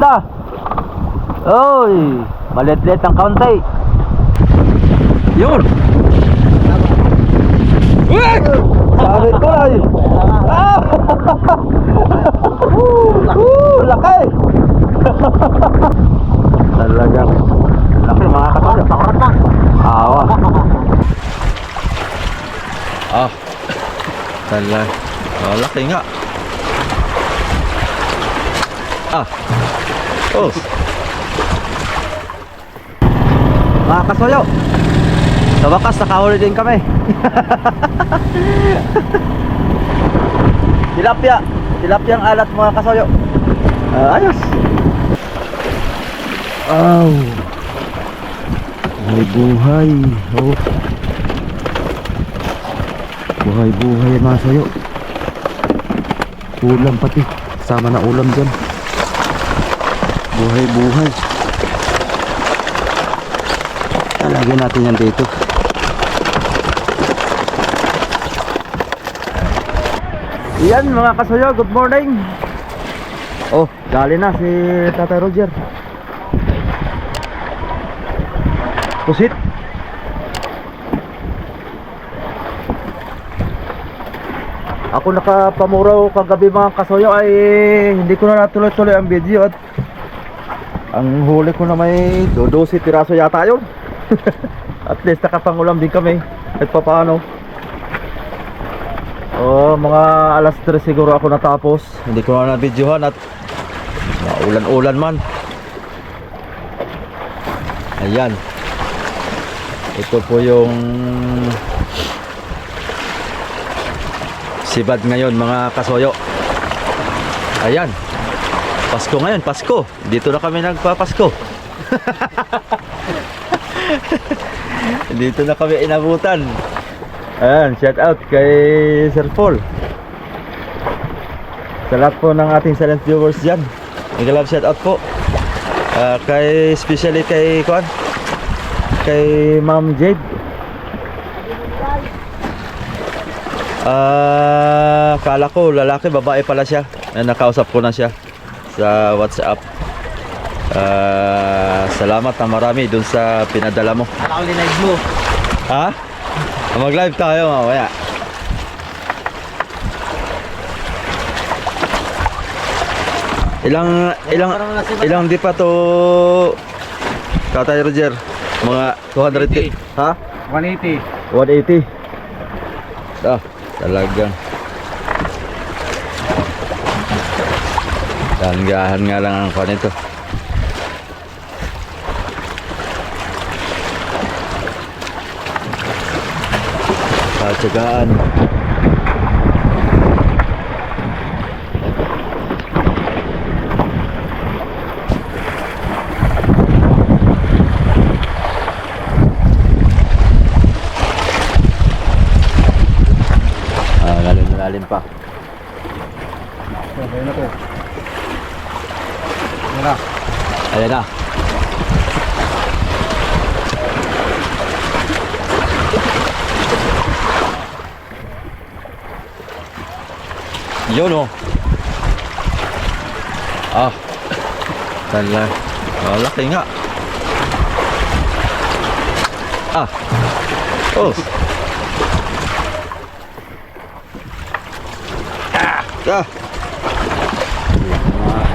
Ta. Oy, malit-lit ang kaunti. Yun. Sabi ko ay. Laki. Talagang laki mga kasama. Pakurat na. Awa. Talaga. Laki nga. Mga kasoyo, sa wakas nakahuli din kami. Tilapia ang alat mga kasoyo. Ayos. Buhay. Buhay mga kasoyo. Ulam pati, sama na ulam dyan. Buhay. Lagyan natin yan dito. Yan mga kasoyo, good morning. Gali na si Tatay Roger. Pusit. Ako nakapamuraw kagabi mga kasoyo ay hindi ko na natuloy-tuloy ang video at ang huli ko na may 12 piraso yata yun. At least nakapangulam din kami kahit pa paano. Mga alas 3 siguro ako natapos. Hindi ko na na-videohan at ulan-ulan man. Ayan. Ito po yung sibad ngayon mga kasoyo. Ayan. Pasko ngayon, Pasko. Dito na kami nagpapasko. Dito na kami inabutan. Ayan, shout out kay Sir Paul. Sa lahat po ng ating silent viewers dyan, nag-love shout out po. Especially kay Ma'am Jade. Kala ko lalaki, babae pala siya. Nakausap ko na siya sa WhatsApp. Salamat na marami dun sa pinadala mo. Ako live mo. Ha? Mag-live tayo mamaya. Ilang di pa to Tatay Roger? Mga 200. Ha? 180. 180. Talagang tanggahan nga lang ang kanito. Tsagaan. Lalim pa. Ayan na to. Ayan na. Yun Tala. Laki nga.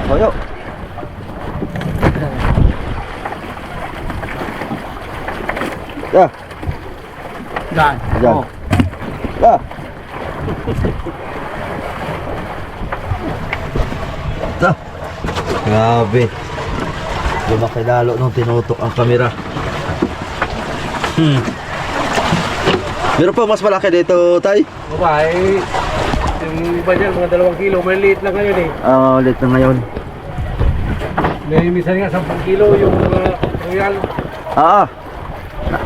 Toyo. Yan. Grabe. Lumaki lalo nung tinutok ang kamera. Meron pa mas malaki dito, Tay? Babae. Yung iba dyan, mga 2 kilo. Maliit lang ngayon eh. Ulit na ngayon. May minsan nga 10 kilo yung royal.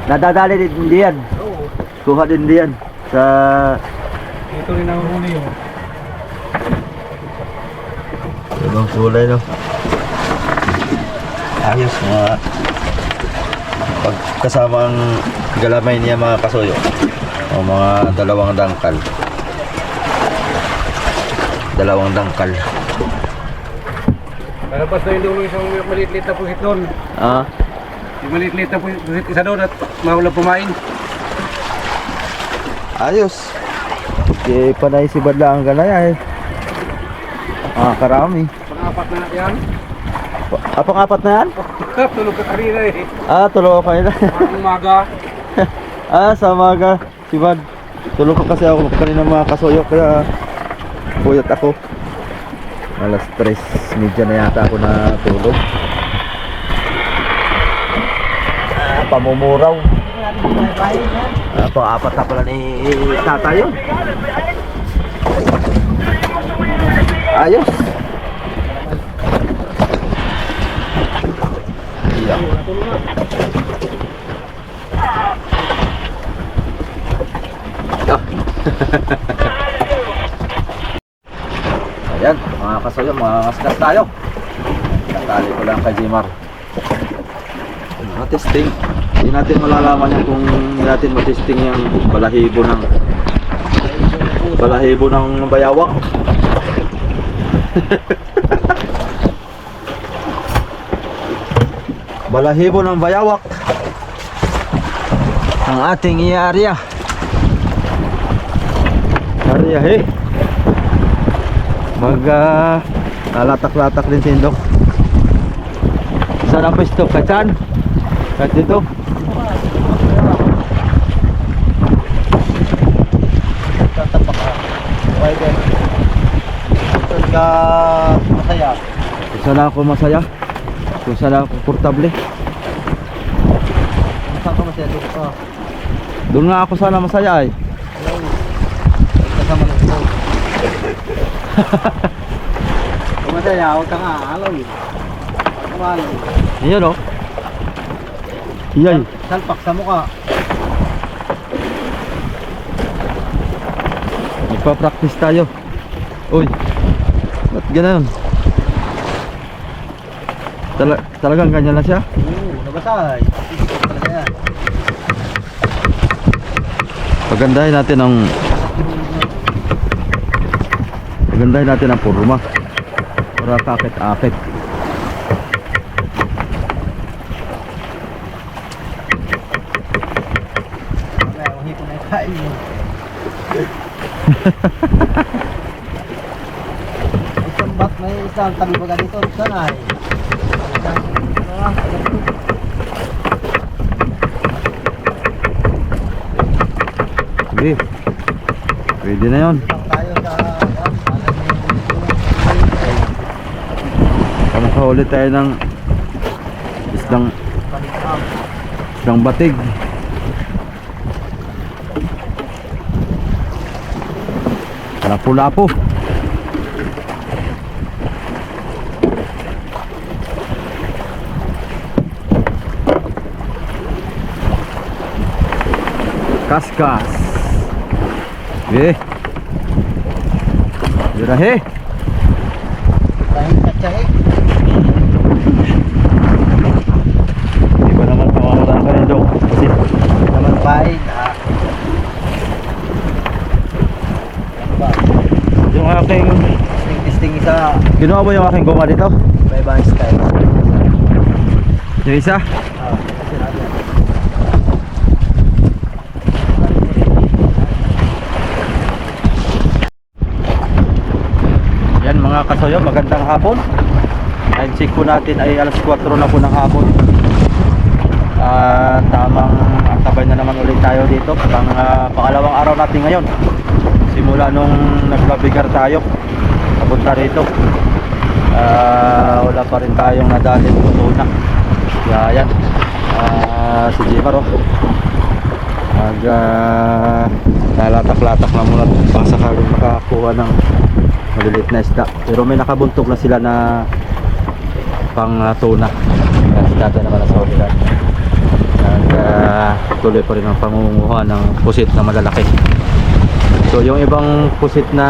Nadadali din diyan. Oo. Kuha din diyan sa Ito rin ang huli yun. ibang kulay, no? Ayos mga pagkasama ang galamay niya mga kasoyo. Mga 2 dangkal. 2 dangkal. Palabas na yung isang maliit-liit na pusit doon. Ah, Yung maliit-liit na pusit isa doon at maulang pumain. ayos. Di panay si Badla ang ganaya eh. Ah, karami. Pang-apat na yan. Pang-apat na yan? Tulog ka kanina eh. Ah, tulog ako kanina. Parang umaga. Ah, sa umaga. Si Bad. Tulog ko kasi ako kanina mga kasuyo kaya puyat ako. Alas 3:30 na yata ako na tulog. Ah, pamumuraw. Ah, pang-apat na pala ni tata yun. Ayos. Yeah. Ah. Ayan, mga kasayo, mga ngasgas tayo. Natali ko lang kay Jimar. Testing. Hindi natin malalaman yan kung hindi natin matesting yung balahibo ng bayawak. Balahibo ng bayawak ang ating i-area. Area he. Lalatak-latak din sindok. Saan ang pwesto? Kachan? Kahit dito? Tatapak ka. Okay din. Saan ka masaya? Kung saan ako masaya? Kung saan ako komportable? Saan ka masaya? Doon ka. Doon nga ako sana masaya ay. Kasama ng ito. Kung masaya, huwag ka nga. Alaw eh. Kumalo. Iyan o. Iyan. Salpak sa mukha. Magpa-practice tayo. Uy. Ba't ganun? Talagang ganyan lang siya? Oo, nabasay. Talaga yan. Pagandahin natin ang purma para kakit-akit. Isang bat may isang tabi ba ganito? Saan ay? Sige. Pwede na yun. Tayo sa Kamakahuli tayo ng isdang batig. Lapu-lapu. Kaskas. Birahe. Dahil katsahe. Di ba naman pamamaraan ka rin dong? Kasi Naman bahay na. yung aking Testing isa. ginawa mo yung aking goma dito? May bahay style. Yung isa? Kasi natin. Yan mga kasoyo, magandang hapon. Time check po natin ay alas 4 na po ng hapon. Tamang antabay na naman ulit tayo dito. Pangalawang araw natin ngayon. Simula nung nagbabigar tayo papunta rito. Wala pa rin tayong nadalhin tuna. Kaya yan. Si Jimar lalatak-latak na muna pang sakaling makakuha ng maliliit na isda. Pero may nakabuntog na sila na pang tuna. Dati naman sa huli. Tuloy pa rin ang pangunguha ng pusit na malalaki. So yung ibang pusit na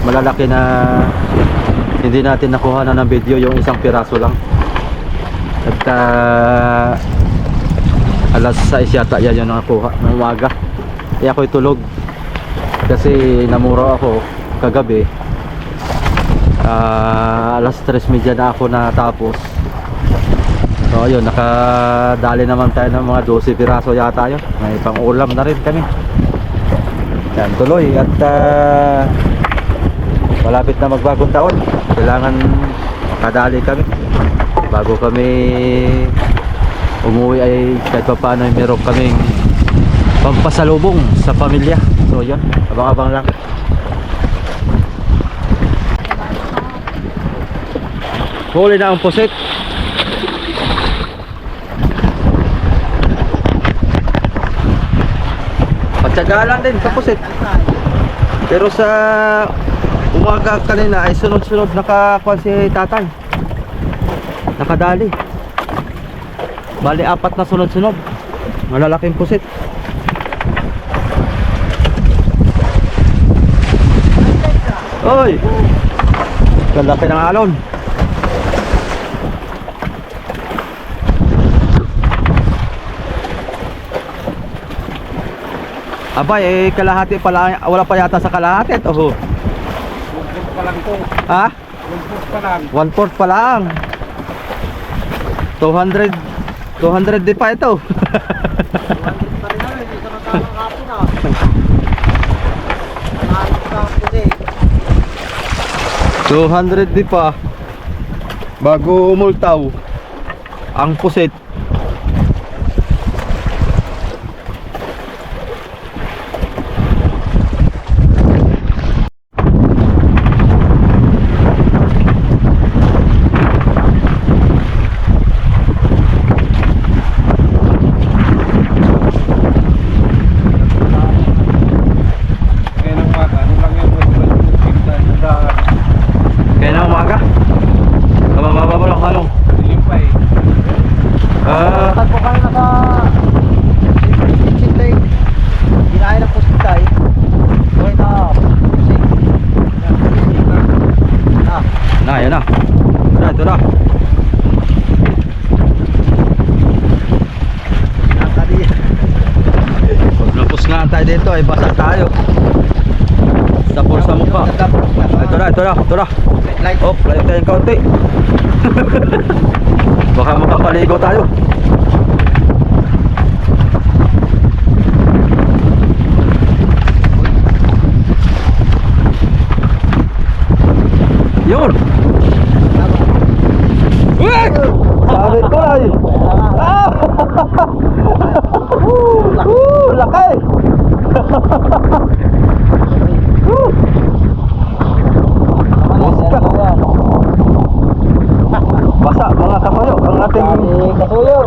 malalaki na hindi natin nakuha na ng video, yung isang piraso lang. At alas 6 yata yan yung nakuha ng umaga. Kaya ako'y tulog kasi namura ako kagabi. Alas 3:30 na ako natapos. So ayun, nakadali naman tayo ng mga 12 piraso yata yun. May pang ulam na rin kami. Yan, tuloy at malapit na magbagong taon. Kailangan makadali kami bago kami umuwi ay kahit pa paano ay meron kaming pampasalubong sa pamilya. So yun, abang-abang lang. Huli na ang pusit. Patsaga lang din sa pusit. Pero sa umaga kanina ay sunod-sunod nakakuha si tatay. Nakadali. Bali 4 na sunod-sunod. Malalaking pusit. Oy! Kalaki ng alon. Abay, kalahati pala, wala pa yata sa kalahati. Oh. 1/4 pa lang to. Ha? 1/4 pa lang. 1/4 pa lang. 200 di pa ito. 200 di pa. Bago umultaw ang pusit. Kaya na umaga. Mababa mo lang halong. Dilim pa eh. Tagpo kami naka Sintay. Ginaya ng Sintay. Okay na. Na, yan na. Ito na. Pag napus nga tayo dito ay basa tayo. Tapos sa mukha. Ito na. Oh, layo tayong kaunti. Baka makapaligo tayo. Yun! Wait! Sabi ko ay! Ah! Laki! Basa mga kasuyo ang ating Kasuyo.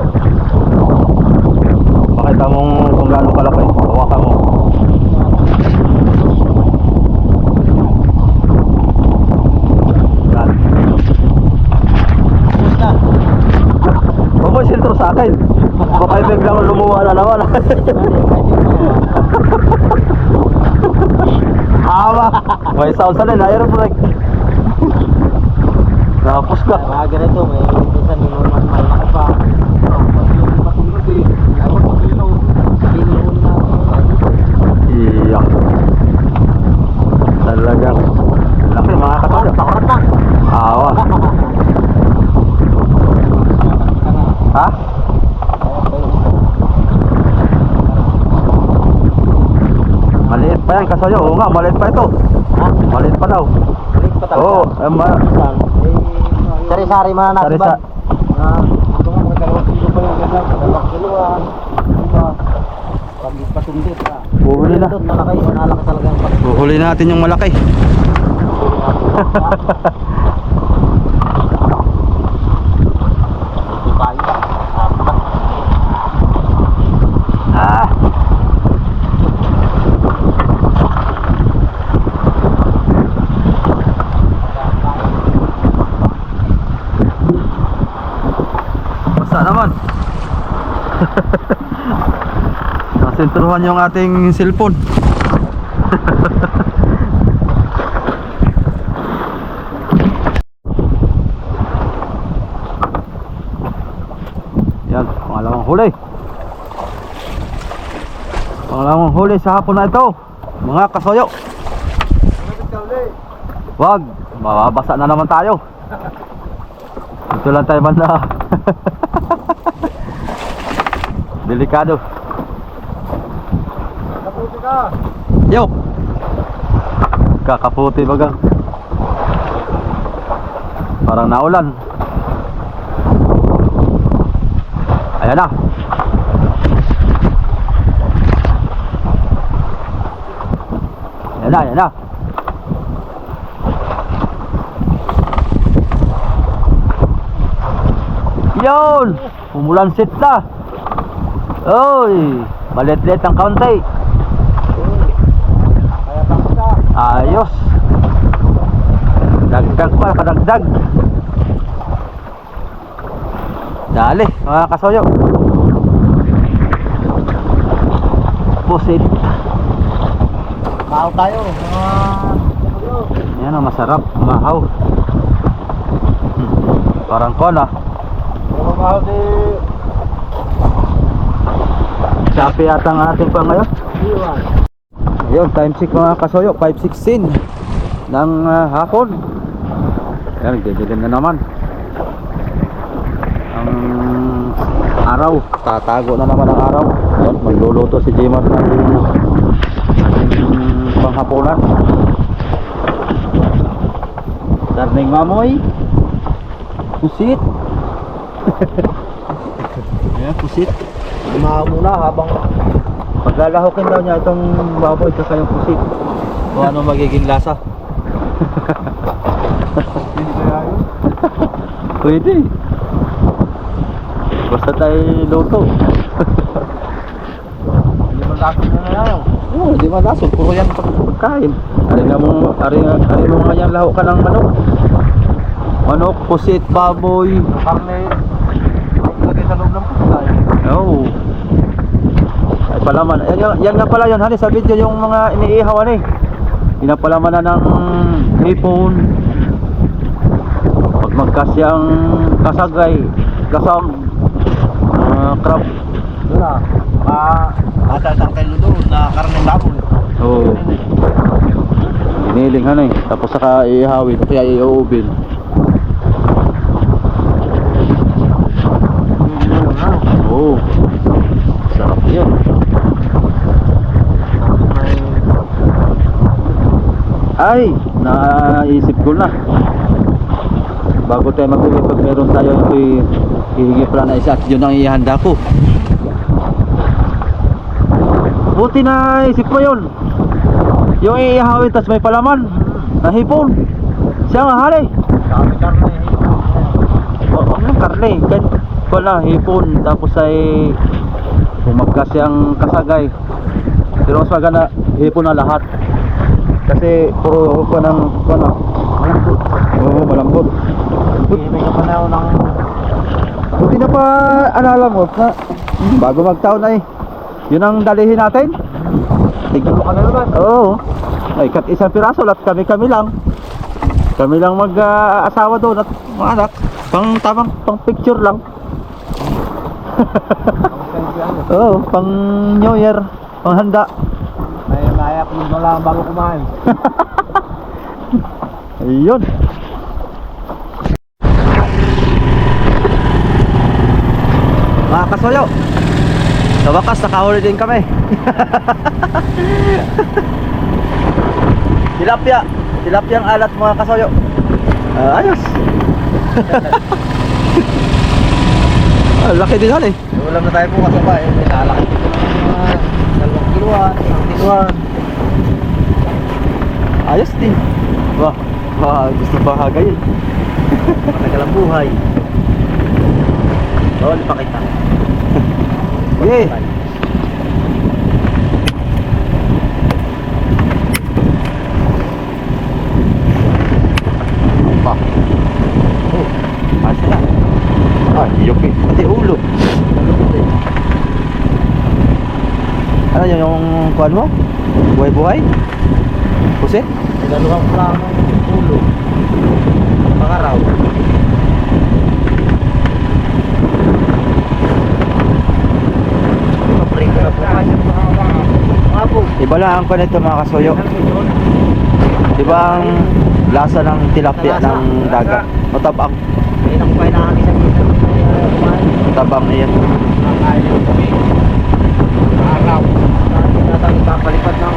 pakita mong kung gaano kalaki. Hawakan mo. Yan. Huwag mo sintro sa akin. Baka biglang lumuha na naman. Awa. May sound sa rin. Air brake. Tapos ka. Mga ganito, may minsan yung malaki pa. Iya. Talagang laki mga kasuyo. Awa. Ha? Maliit pa yan kasuyo. Oo nga, maliit pa ito. Maliit pa daw. Oo, Sari-sari mga Sari nasibad. sa Ito nga, may 2 kilo pa yung ganyan. 2 kilo pag ipatundit ka. Uhuli na. Malaki talaga yung pag Uhuli natin yung malaki. Ah. Basta naman. Nasentruhan yung ating cellphone. Yan, pangalawang huli. Pangalawang huli sa hapon na ito, mga kasoyo. Wag, mababasa na naman tayo. Ito lang tayo banda. Delikado. Kaputi ka. Yo! Kakaputi bagang. Parang naulan. Ayan na. Ayan na, ayan na. Yun! Umulansit na. Oy! Malit-lit ng kaunti. Kaya bangsa. Ayos. Dagdag pa, kadagdag. Dali, mga kasoyo. Pusit. Kao tayo. Yan ang masarap, mahaw. Parang kona. Mahal di. Sapi yata ang ating pa ngayon. Iwan. Ayun, time check mga kasoyo, 5:16 ng hapon. Yan, nagdidilim na naman. Ang araw, tatago na naman ang araw. Ayun, magluluto si Jimar ng panghapunan. Darning mamoy. Pusit. Ayan, pusit. Lumaw muna habang Paglalahokin daw niya itong baboy ito sa yung pusit. O ano magiging lasa? hindi kaya yun. Pwede. Basta tayo luto. Hindi mo lasok na yan. Oo, di malasog. Puro yan pagkain. Ari mo nga yan laho ka ng manok. Manok, pusit, baboy. Karne. Lagay sa loob ng pusit. Oo. Ay palaman. Yan nga pala yun. Hani sa video yung mga iniihawan eh. Pinapalaman na ng hipon. Pag magkasyang kasagay, kasag, crab. Doon na. Matatang tayo doon na karneng baboy. Oo. Iniling hanay. Tapos saka iihawin. Kaya iuubin. Oo. Sarap yun. Ay, naisip ko na. Bago tayo mag-uwi, pag meron tayo ito'y hihingi pala na isa at yun ang ihanda ko. Buti na isip ko yun. Yung iihawin tas may palaman na hipon. Siya nga hari. Kami karne. Oo, karne. Wala, hipon. Tapos ay humagkas yung kasagay. Pero mas maganda hipon na lahat. Kasi puro ko ng malambot. Oo, malambot. May kapanaw ng Buti na pa alala mo na bago magtaon ay yun ang dalihin natin. Tignan ka na naman. Oo. Ay kat isang piraso at kami lang. Kami lang mag-asawa doon at mga anak. Tamang pang picture lang. Oo, pang New Year, pang handa. May mayak mo lang bago kumain. Ayun. Mga kasoyo, sa wakas nakahuli din kami. Tilapia ang alat mga kasoyo. Ayos. Laki din yan eh. Ulam na tayo bukas ba eh. May nalaki dito ng 2 kiluan, 1 kiluan. Ayos din. Wah, gusto bahagay eh. Matagal ang buhay. Oo, ipakita. Okay. Ayos na. Iyok eh. Pati ulo. Ano yun yung kuhan mo? Buhay-buhay? Pusit? Dalawang plano ng ulo. Pangaraw. Paprika na po. Mga po. Iba lang ang kuhan ito mga kasoyo. Iba ang Lasa ng tilapia Lasa. ng dagat. Matabang. Hindi na ko pa inaakit sa kita. Kumain. Matabang iyan. Nakakain yung kami. Araw. Hindi na tayo papalipad ng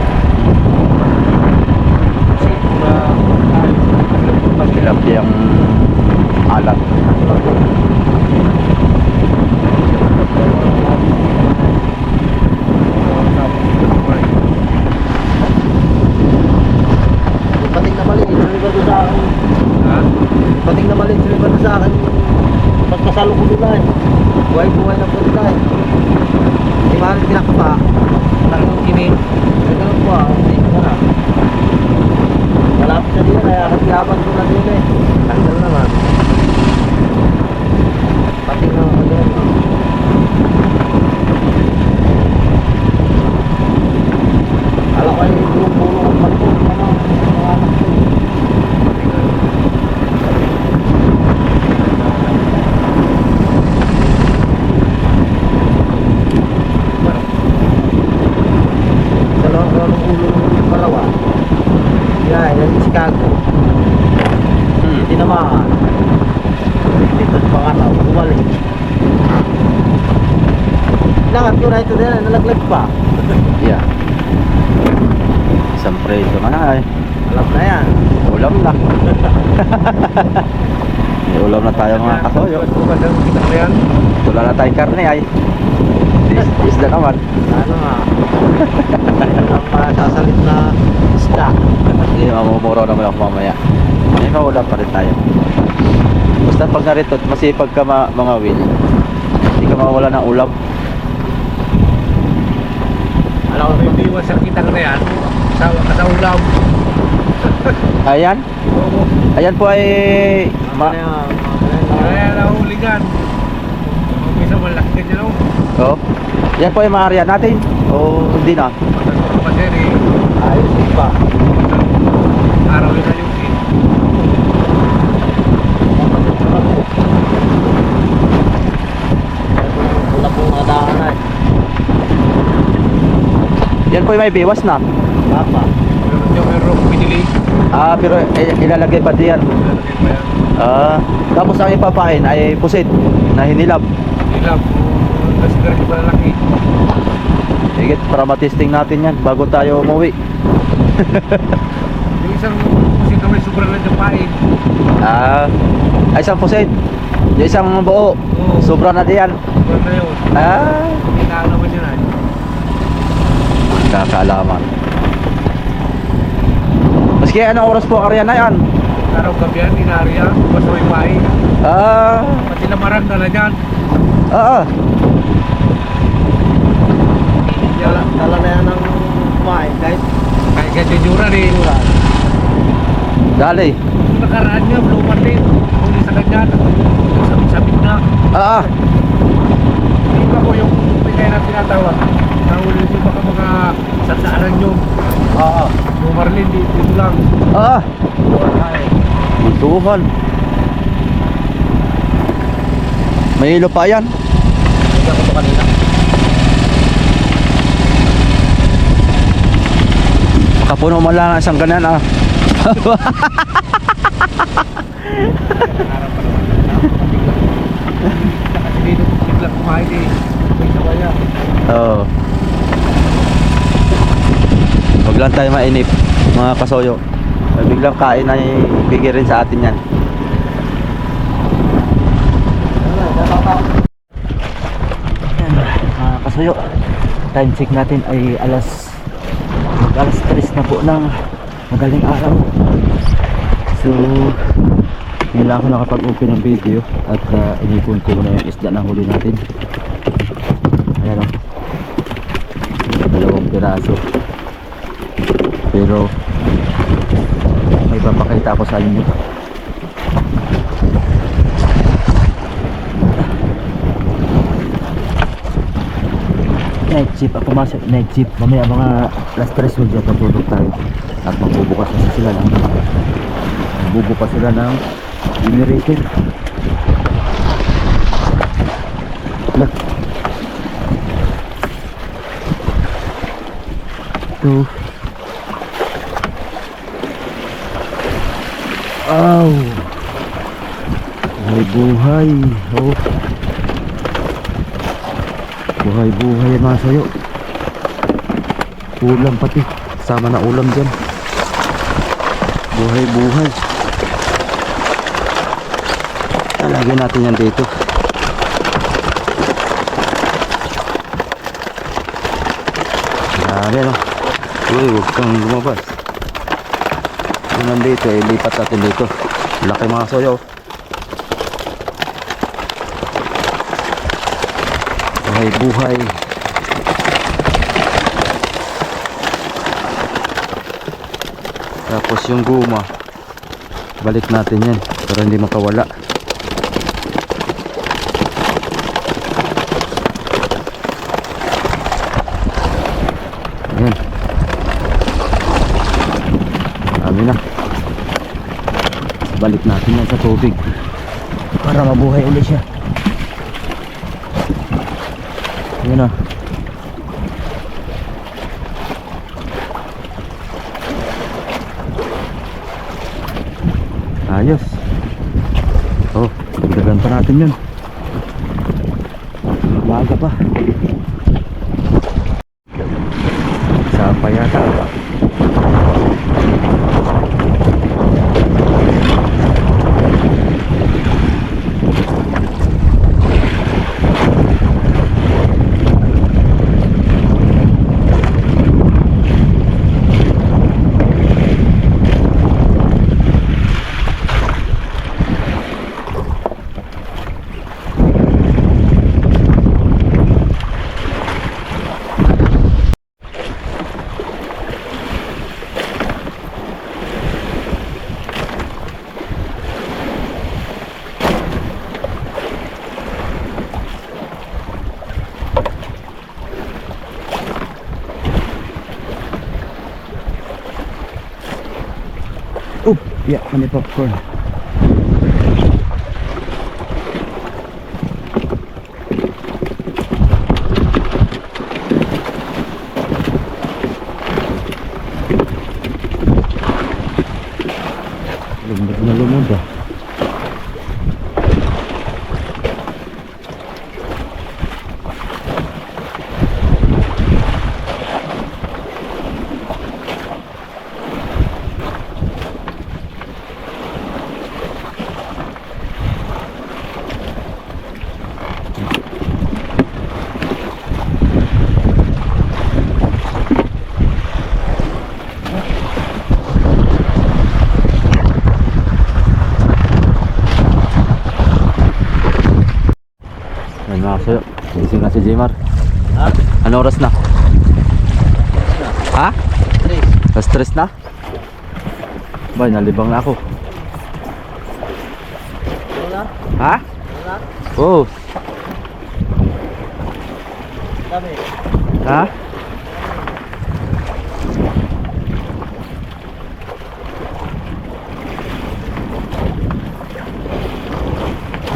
Tilapia ang alat. pating na maliit. Suliban doon sa akin. Ha? Pating na maliit. Suliban doon sa akin. Pagkasalo ko nila eh. Buhay-buhay na po nila eh. Di ba rin tinakpa? Talagang kini. Talagang po ah. Hindi ko na. Malapit na din kaya kasilaban ko na din eh. Tanggal naman. Pating na ako din. Alam ko yung bulong-bulong ang pagpong. Ano? Mga anak ko. Dalawang ulo ng Palawa. Yeah, yan sa Chicago. Tinamaan. Dito sa pangalaw, bumalik. Lahat ko na ito din, nalaglag pa. Yeah. Isang preso ka na ay. Alam na yan. Ulam na. May ulam na tayo mga kasoyo. Magandang kita na yan. Wala na tayong karne ay. Isda naman. Ano nga. Ang masasalit na isda. Hindi mamumuro naman ako mamaya. May maulam pa rin tayo. Basta pag narito at masipag ka mga Will, hindi ka mawala ng ulam. Alam ko may iwas sa kitang na yan. Sa ulam. Ayan. Oo. Ayan po ay Ano yan? Kaya nahuligan. May isang malaki ka dyan, oh. oh. Yan po ay maariyan natin. O hindi na. Magandang paser eh. Ayos din pa. Araw yun na yung sin. Wala pong mga daan na eh. Yan po ay may biwas na. Papa. Meron dyan mayroong pinili. Pero ilalagay pa diyan. Lalagay pa yan. Tapos ang ipapain ay pusit na hinilab. Ilam. Kasi ganun yung malalaki. Higit para matesting natin yan bago tayo umuwi. Yung isang pusit na may sobrang lang dyan pain. Ay isang pusit. Yung isang buo. Oo. Sobra na diyan. Sobrang na yun. Kailangan naman yun ay. Kakaalaman. Maski anong oras po karya na yan? Araw gabi yan, inariya. Basta may pain. Pati lamarang na na dyan. Dala na yan ng kumain. Kahit Kahit ganyan yung rin eh. Dali. Yung nakaraan niya, bluman din. Huli sa ganyan. Sabit na. Hindi ba ko yung pinay na tinatawag? Nahuli din baka mga sasaaran nyo. Bumarlin, dito lang. Buntuhan. May ilo pa yan. hindi ako to kanina. Makapuno mo lang ang isang ganan Kasi dito biglang kumain eh. May sabaya. Oo. Huwag lang tayo mainip mga kasoyo. Pag biglang kain ay bigay rin sa atin yan. Yan, mga kasoyo. Time check natin ay alas 3 na po ng madaling araw. So hindi lang ako nakapag-open ng video at inipon ko muna yung isda na huli natin. Ayan o, 2 piraso. Pero may papakita ako sa inyo. Night jeep ako, pumasok night jeep mamaya mga alas 3 medyo patulog tayo at magbubukas na sila ng generator. Ito buhay. Oh. Buhay mga sayo. Ulam pati. Sama na ulam dyan. Buhay. Lagyan natin yan dito. Grabe no. Uy, huwag kang lumabas. Kung nandito, lipat natin dito. Laki mga soyo. Buhay. Tapos yung guma, balik natin yan para hindi makawala. Ayan. Dami na. Balik natin yan sa tubig para mabuhay ulit siya. Ayan na. Ayos. Oh, dagdagan pa natin yun. Maaga pa. Sapa yata. Oh, yeah, may popcorn. Lumod na lumod ah. So, gising na si Jmar. Ha? Ano oras na? Ha? Stress na? Bay, nalibang na ako. Wala? Ha? Wala? Oh. Dami. Ha?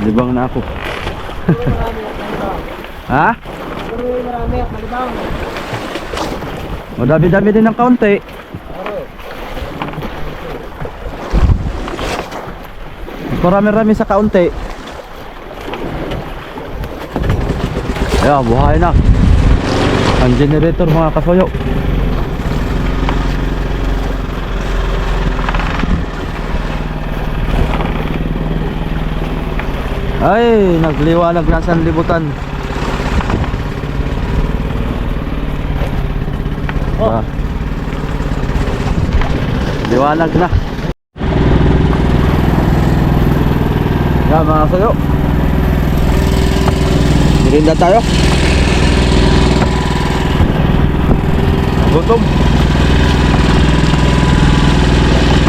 Libang na ako. Ha? Marami ang kalibang. Madami-dami din ng kaunti. Marami-rami sa kaunti. Ayan, buhay na ang generator mga kasoyo. Ay, nagliwanag na sa libutan. Oh. Liwanag na. Yan mga kasoyo. Merinda tayo. Gutom.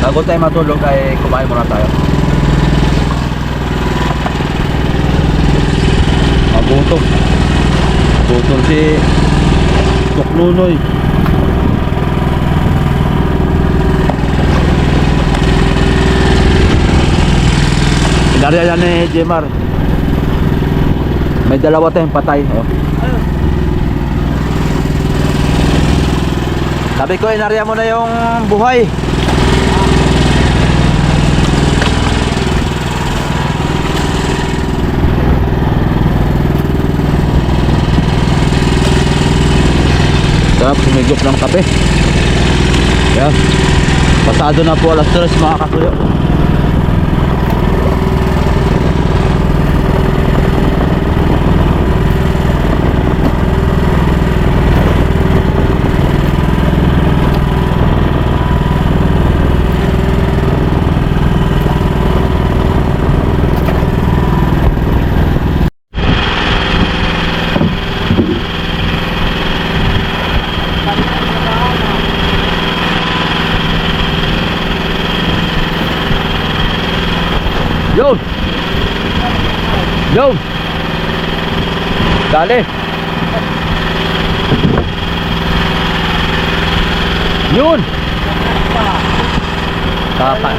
Bago tayo matulog ay kumain muna tayo. Gutom. Gutom si Tuknunoy. Inarya yan ni Jmar. May dalawa tayong patay. Oh. Sabi ko, inarya mo na yung buhay. Sarap sumigop ng kape. Yan. Pasado na po alas 3 mga kasuyo. Yun! Yun! Dali! Yun! Kapan.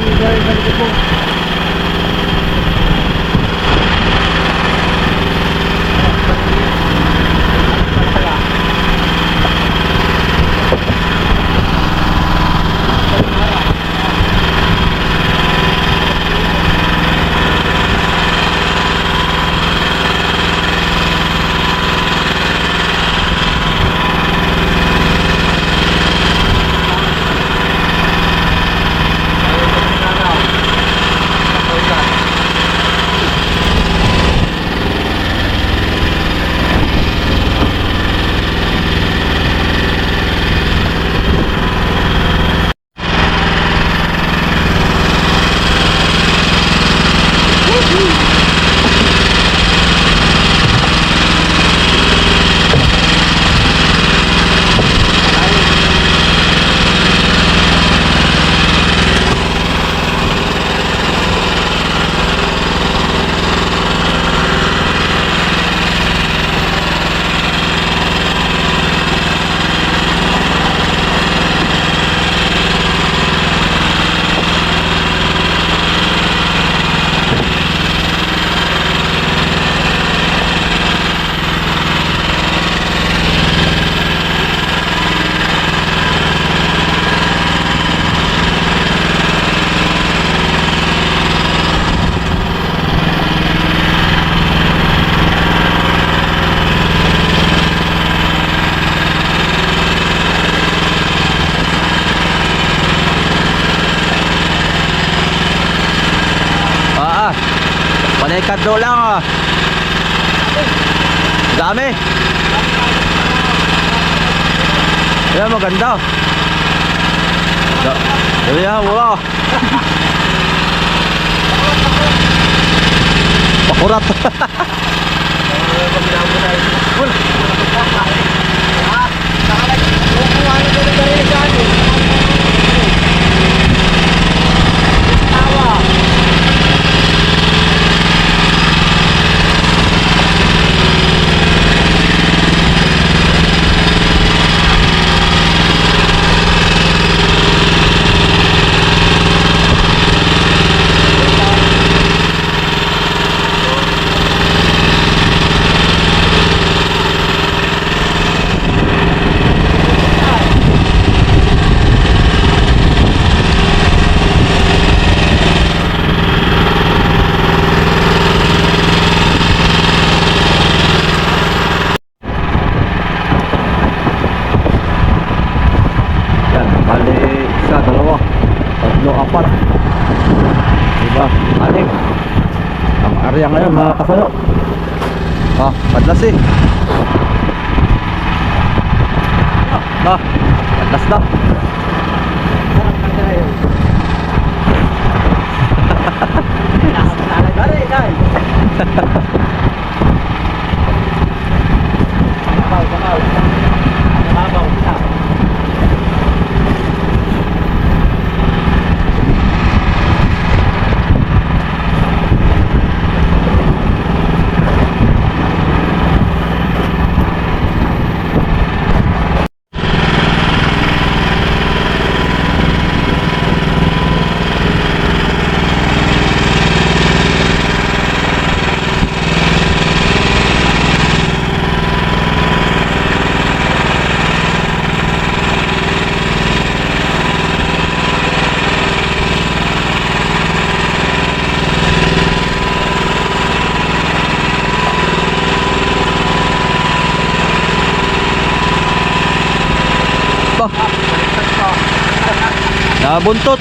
Panay kadlo lang ah. Dami. Yan maganda. Yan wala. Pakurat. Area ngayon mga kasayo. Padlas eh. Padlas na. Aba. Nabuntot.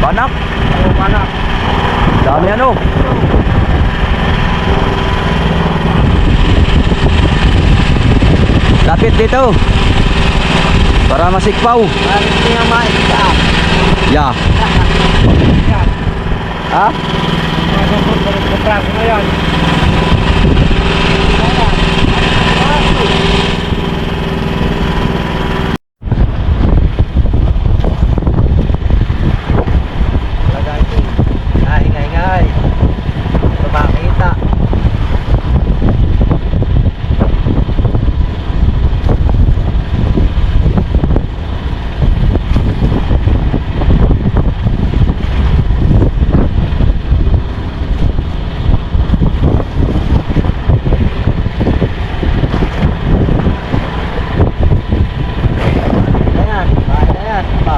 Banak. Banak. Dami ano. Lapit dito. Para masikpaw. Hindi nga maita. Ya. Ha? Kompraso na yan. Ingay. Makita. Ayan. Pa.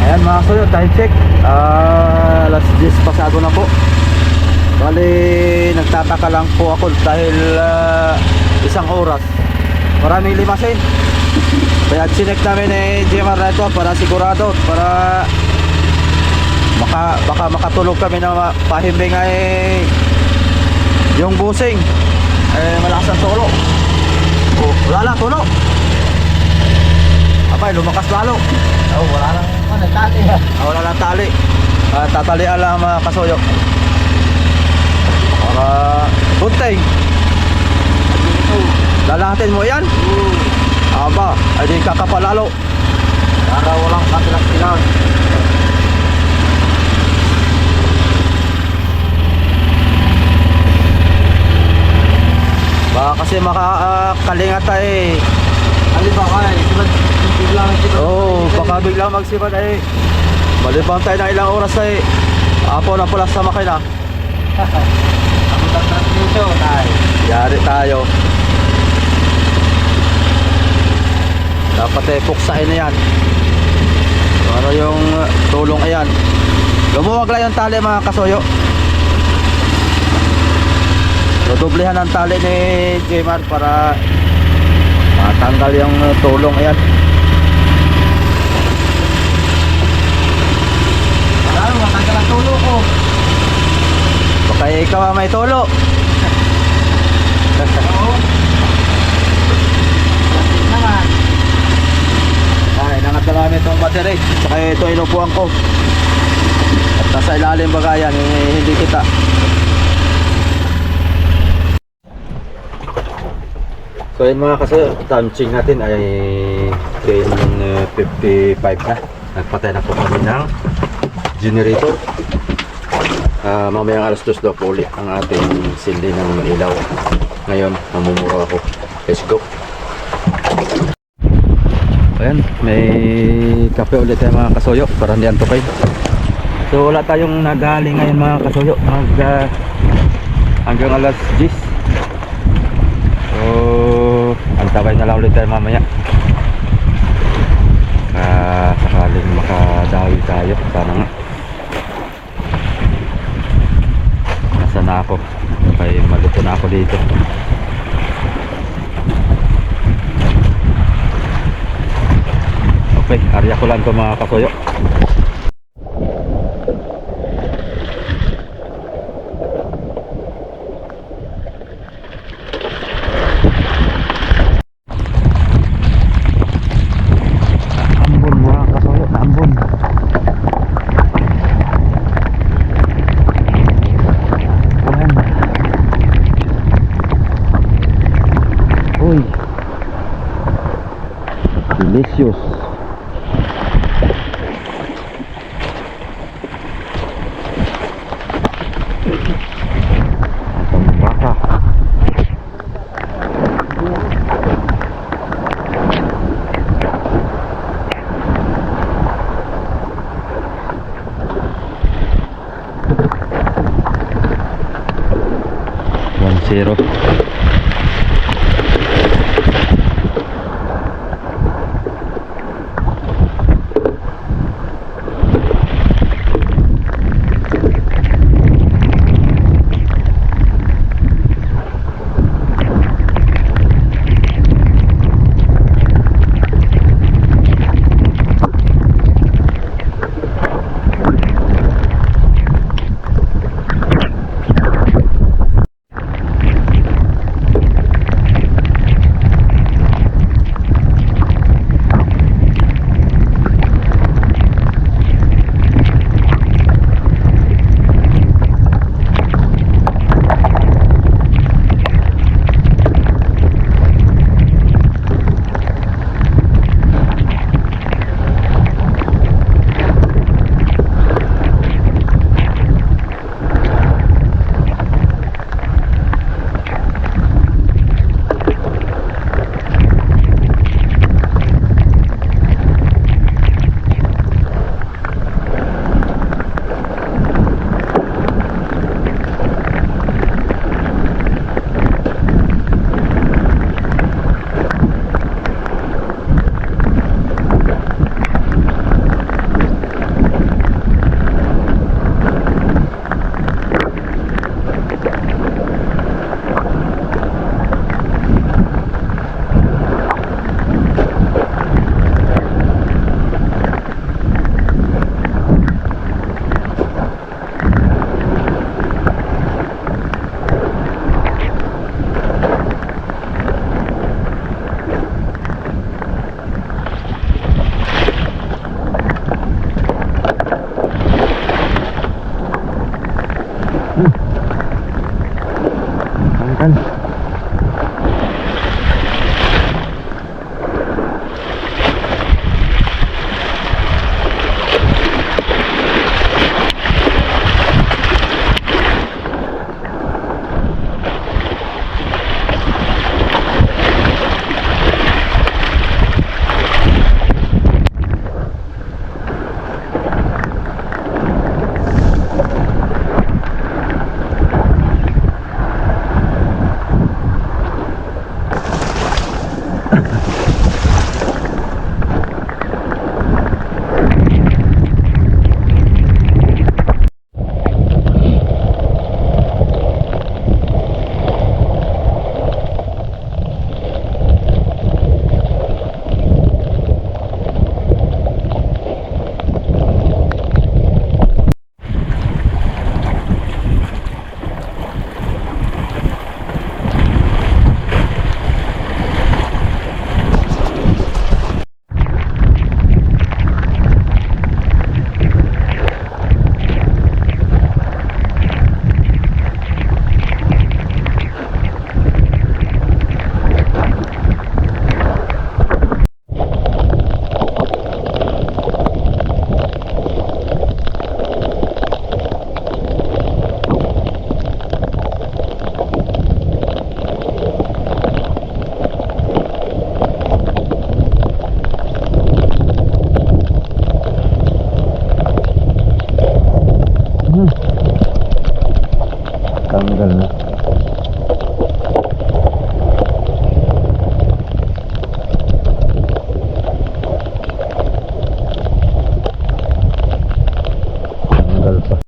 Ayan mga kasoyo, time check. Alas 10 pasado na po. Bali, nagtataka lang po ako dahil isang oras. Maraming limasin. Kaya sinek namin ni GMR na ito para sigurado, para baka makatulog kami na pahimbing ay yung busing malakas ang tulo. Oh, wala lang tulo. Abay, lumakas lalo. Oh, wala lang. Nagtati. Wala lang tali. Tatalian lang mga kasoyo. Para bunting. Lalahatin mo yan? Aba, ay di kakapalalo. Para walang katilang-tilang. Baka kasi makakalingat tayo eh. Ano ba kayo? Biglang Oo, baka biglang magsibad ay malibang tayo ng ilang oras ay apo na pala sa makina. Ang transmission ay Yari tayo. Dapat eh puksain na yan. Ano yung tulong ayan. Lumuwag lang yung tali mga kasoyo. Dodoblehan ang tali ni Jmar para matanggal yung tulong ayan. Ano, matanggal ang tulo ko. Baka ikaw ang may tulo. Oo. Plastic naman. Ay, nangat na namin itong battery. Saka ito inupuan ko. At nasa ilalim baga yan, hindi kita. So yun mga kasi, time check natin ay 10:55 na. Nagpatay na po kami ng generator. Mamayang alas 2 daw po ulit ang ating sildi ng ilaw. Ngayon, namumuro ako. Let's go. Ayan, may kape ulit tayo mga kasuyo para hindi antukin. So wala tayong nagali ngayon mga kasuyo, hanggang alas 10. So antabay na lang ulit tayo mamaya, sakaling makadawi tayo. Sana nga. Nasa na ako, kaya maluto na ako dito. Okay, area ko lang ito mga kasuyo. Ambon mga kasuyo, ambon. Ayan. Uy, delicious. Zero. Kan. Tanggal na. Tanggal pa.